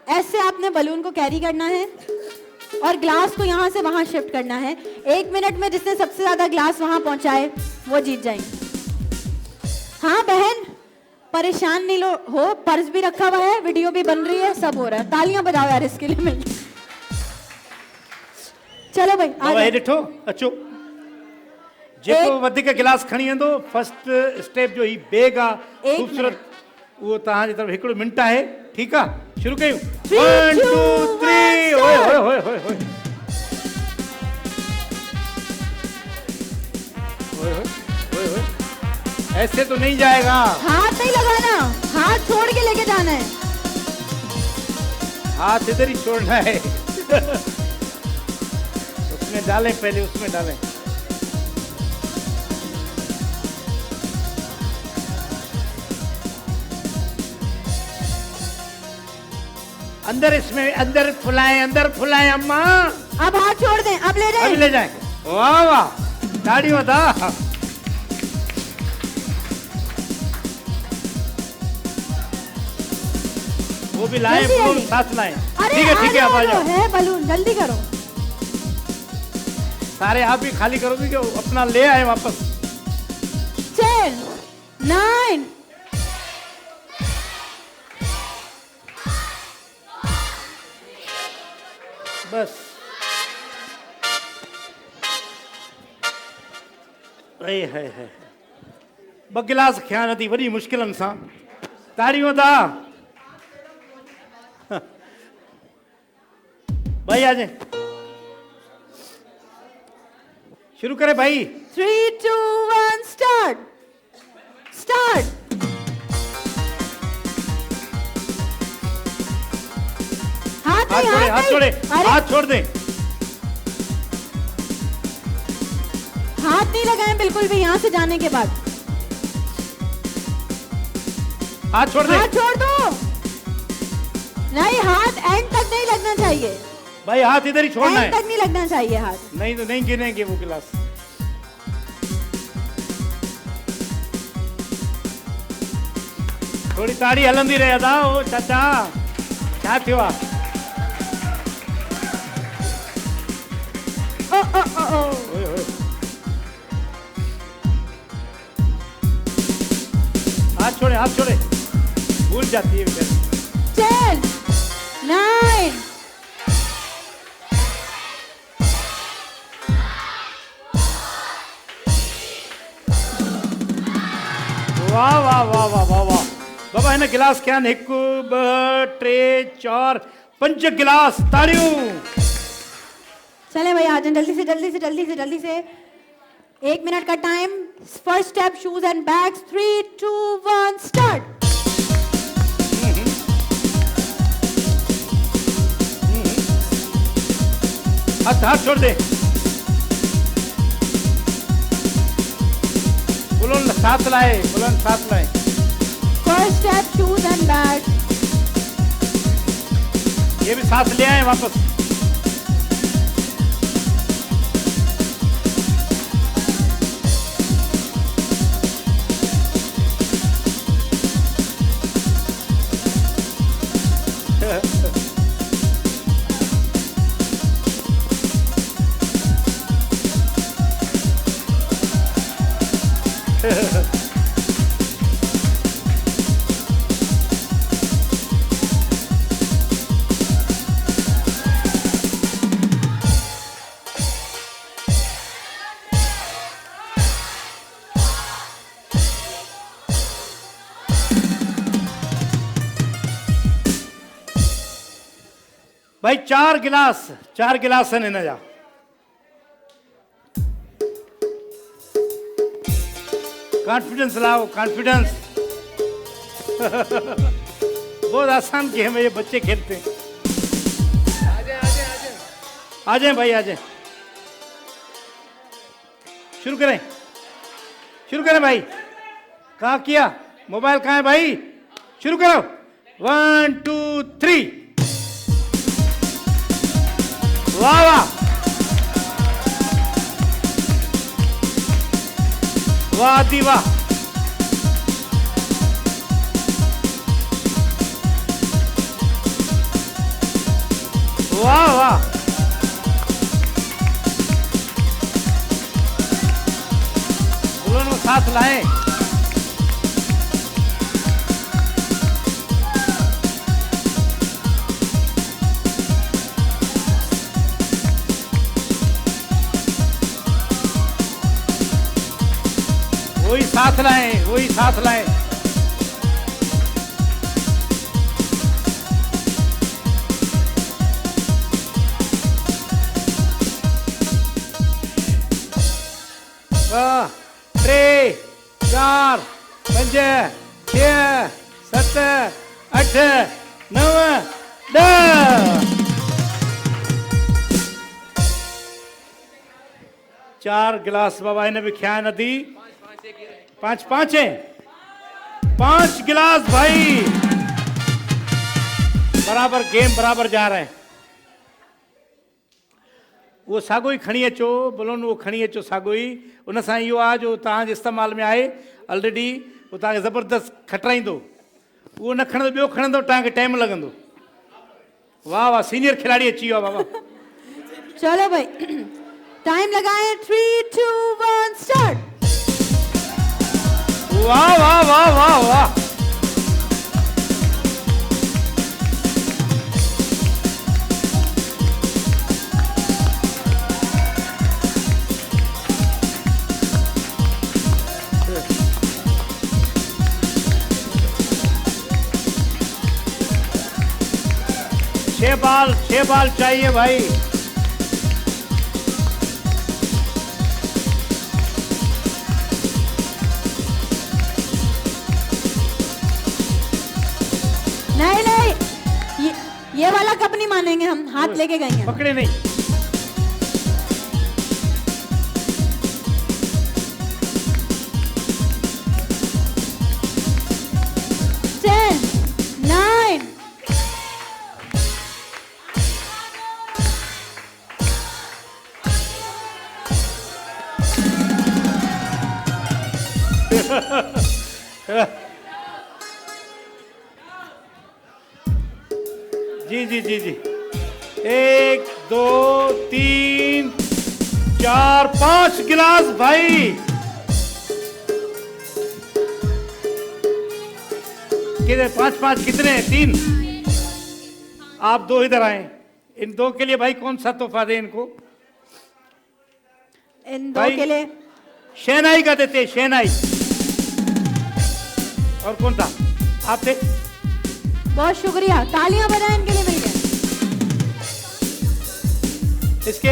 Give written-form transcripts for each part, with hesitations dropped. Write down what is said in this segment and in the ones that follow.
ऐसे आपने बलून को कैरी करना है और ग्लास को यहाँ से वहाँ शिफ्ट करना है। 1 मिनट में जिसने सबसे ज्यादा ग्लास वहाँ पहुँचाए वो जीत जाएंगे। हाँ बहन, परेशान नहीं हो, पर्स भी रखा हुआ है, वीडियो भी बन रही है, सब हो रहा है। तालियां बजाओ यार इसके लिए मिल। चलो भाई आ जाओ। ॾिठो अचो, जेको वधीक गिलास खणी वेंदो फर्स्ट स्टेप जो ही बैग आहे खूबसूरत, वो तव्हांजी तरफ़ 1 मिनट आहे। ठीकु आहे, शुरू कयूं। 1 2 3। ओए ओए ओए ओए ओए ओए ओए, ऐसे तो नहीं जाएगा। हाथ नहीं लगाना, हाथ छोड़ के लेके जाना है। हाथ इधर ही छोड़ना है। उसमें डालें, पहले उसमें डालें। अंदर, इसमें अंदर फुलाएं अम्मा। अब हाथ छोड़ दें, अब ले जाएं। अभी ले जाएंगे। वाह वाह, ताड़ियों था। वो भी लाएं, बलून साथ लाएं। ठीक है अब आ जाओ। है बलून, जल्दी करो। सारे आप भी खाली करोगे कि अपना ले आए वापस। 10 9 बस है 2 गिलास खिया नथी वॾी मुश्किलनि सां। ताड़ियों था भाई। आ जाए, शुरू करे भाई। 3 2 1 स्टार्ट। हाथ छोड़ दे। हाथ नहीं लगाएं बिल्कुल भी यहाँ से जाने के बाद। हाथ छोड़ दो। नहीं, हाथ एंड तक नहीं लगना चाहिए भाई, हाथ इधर ही छोड़ना है। एंड तक नहीं लगना चाहिए हाथ, नहीं तो नहीं गिनेंगे वो गिलास। थोड़ी ताड़ी हलंदी रहे था। ओ चाचा क्या थियो आहे? ओए ओए, हाथ छोड़े, भूल जाती है बेचारी। 10 9 वाह वाह वाह वाह वाह वाह बाबा, हिन गिलास क्या 1 2 3 4 5 गिलास। ताड़ियों। चले भाई आ जाए, जल्दी से। 1 मिनट का time. First step shoes and bags. 3 2 1 start. हाथ छोड़ दे। बुलंद साथ लाए। First step shoes and bags. ये भी साथ ले आए वापस। भाई 4 गिलास आहिनि हिन जा। कॉन्फिडेंस लाओ, कॉन्फिडेंस। बहुत आसान गेम है ये, बच्चे खेलते हैं। आ जाए भाई, आ जाए। शुरू करें भाई। कहाँ किया? मोबाइल कहाँ है भाई? शुरू करो। 1 2 3। वाह वाह वाह दी वाह। वाह वाह। दोनों साथ लाएं। वही साथ लाएं, वही साथ लाएं। वाह, 3 4 5 6 7 8 9 10। 4 गिलास बाबा ने भी ख्या नदी। 5 है। 5 गिलास भाई। बराबर गेम बराबर जा रहे हैं। वो सागो ही खणी अचो, बलोन वो खणी अचो सागो ही। उन सां इहो आहे जो तव्हांजे इस्तेमाल में आहे ऑलरेडी। वो तव्हांखे ज़बरदस्त खटाईंदो। उहो न खणंदो ॿियो खणंदो, तव्हांखे टाइम लॻंदो। वाह वाह, सीनियर खिलाड़ी अची वियो आहे बाबा। चलो भाई, टाइम लगाएं। 3 2 1 स्टार्ट। वाह वाह वाह वाह वाह। छह बाल चाहिए भाई। नहीं, ये वाला कप नहीं मानेंगे हम, हाथ लेके गएंगे। पकड़े नहीं। जी जी जी जी। 1 2 3 4 5 गिलास भाई। कितने? 5 कितने हैं? 3। आप 2 इधर आए। इन 2 के लिए भाई कौन सा तोहफा दे इनको? इन 2 के लिए शहनाई का देते। शहनाई। और कौन था? आप थे। बहुत शुक्रिया, तालियां बजाएं इनके लिए। मिल गए इसके।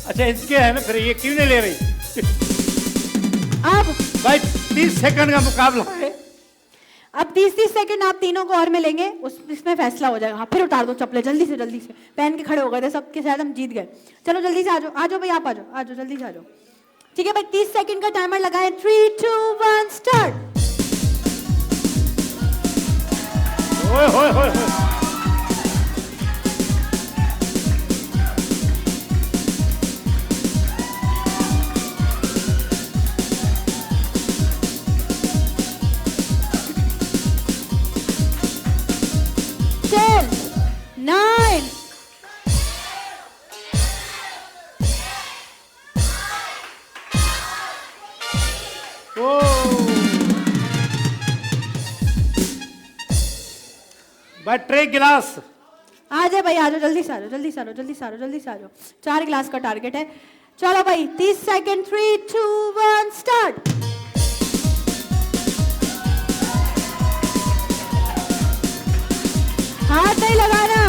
अच्छा इसके है ना, फिर ये क्यों नहीं ले रही? अब भाई 30 सेकंड का मुकाबला है। अब 30 सेकंड आप तीनों को और मिलेंगे, इसमें फैसला हो जाएगा। फिर उतार दो चप्पलें जल्दी से। पहन के खड़े हो गए थे सबके साथ, हम जीत गए। चलो जल्दी से आ जाओ भाई, आप आ जाओ जल्दी से आ जाओ। ठीक है भाई, 30 सेकंड का टाइमर लगाए। 3 2 1 स्टार्ट। ओए होए होए होए। भाई 3 गिलास। आ जाए भाई, आ जाओ जल्दी से आ जाओ। 4 गिलास का टारगेट है। चलो भाई 30 सेकंड। 3 2 1 स्टार्ट। हाथ नहीं लगाना।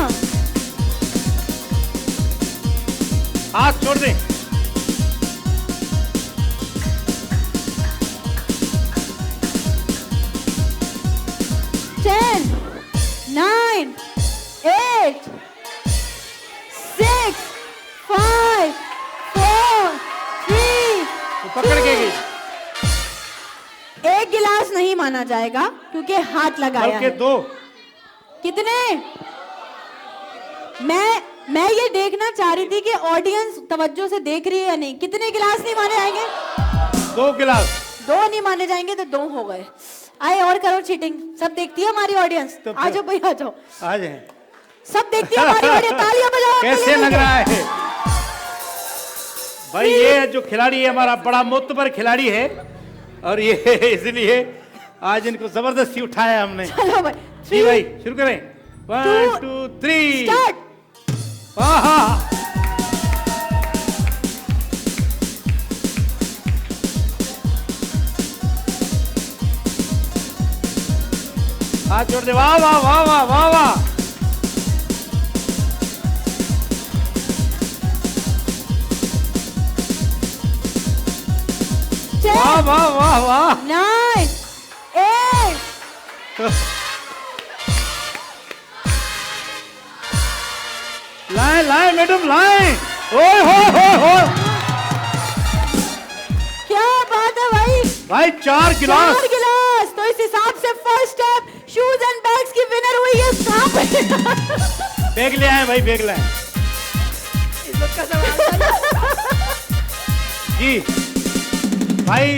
हाथ छोड़ दे। Ten, 9 8 6 5 4 3 पकड़ के गई। 1 गिलास नहीं माना जाएगा क्योंकि हाथ लगाया है। 2। कितने? मैं ये देखना चाह रही थी कि ऑडियंस तवज्जो से देख रही है या नहीं। कितने गिलास नहीं माने जाएंगे? 2 गिलास। 2 नहीं माने जाएंगे तो 2 हो गए। आए और करो चीटिंग, सब देखती है हमारी ऑडियंस। तो आ जाओ भाई, आ जाओ। आ जाए। सब देखती है हमारी बारी, तालियां बजाओ अपने कैसे लिए। लग रहा है भाई? ये जो खिलाड़ी है हमारा बड़ा मोतबर खिलाड़ी है और ये इसलिए आज इनको जबरदस्ती उठाया हमने। चलो भाई, जी भाई शुरू करें। 1 2 3 स्टार्ट। हाथ जोड़ दे। वाह वाह वाह वाह वाह वाह। वाह वाह वाह वाह। 9 8 लाए लाए मैडम लाए। ओए हो। क्या बात है भाई, भाई 4 गिलास। 4 गिलास। तो इस हिसाब से first step shoes and bags की विनर हुई है सांप। बैग ले आए भाई, बैग ले आए। जी भाई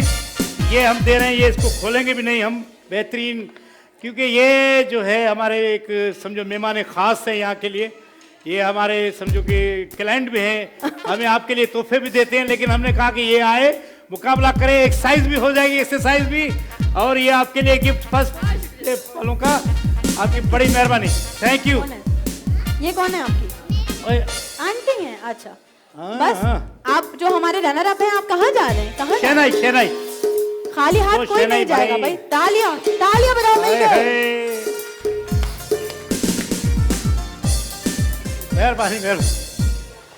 ये हम दे रहे हैं, ये इसको खोलेंगे भी नहीं हम, बेहतरीन, क्योंकि ये जो है हमारे एक समझो मेहमान खास है यहाँ के लिए। ये हमारे समझो कि क्लाइंट भी हैं, हमें आपके लिए तोहफे भी देते हैं, लेकिन हमने कहा कि ये आए मुकाबला करें, एक्सरसाइज भी हो जाएगी, एक्सरसाइज भी, और ये आपके लिए गिफ्ट फर्स्ट वालों का। आपकी बड़ी मेहरबानी, थैंक यू। ये कौन है आपकी? आंटी है। अच्छा बस हाँ। आप जो हमारे रनर अप हैं, आप कहाँ जा रहे हैं? कहाँ जा रहे हैं? शहनाई खाली हाथ वो कोई शहनाई नहीं जाएगा भाई। भाई। तालियां तालियां बजाओ मिलकर। मेहरबानी मेहरबानी।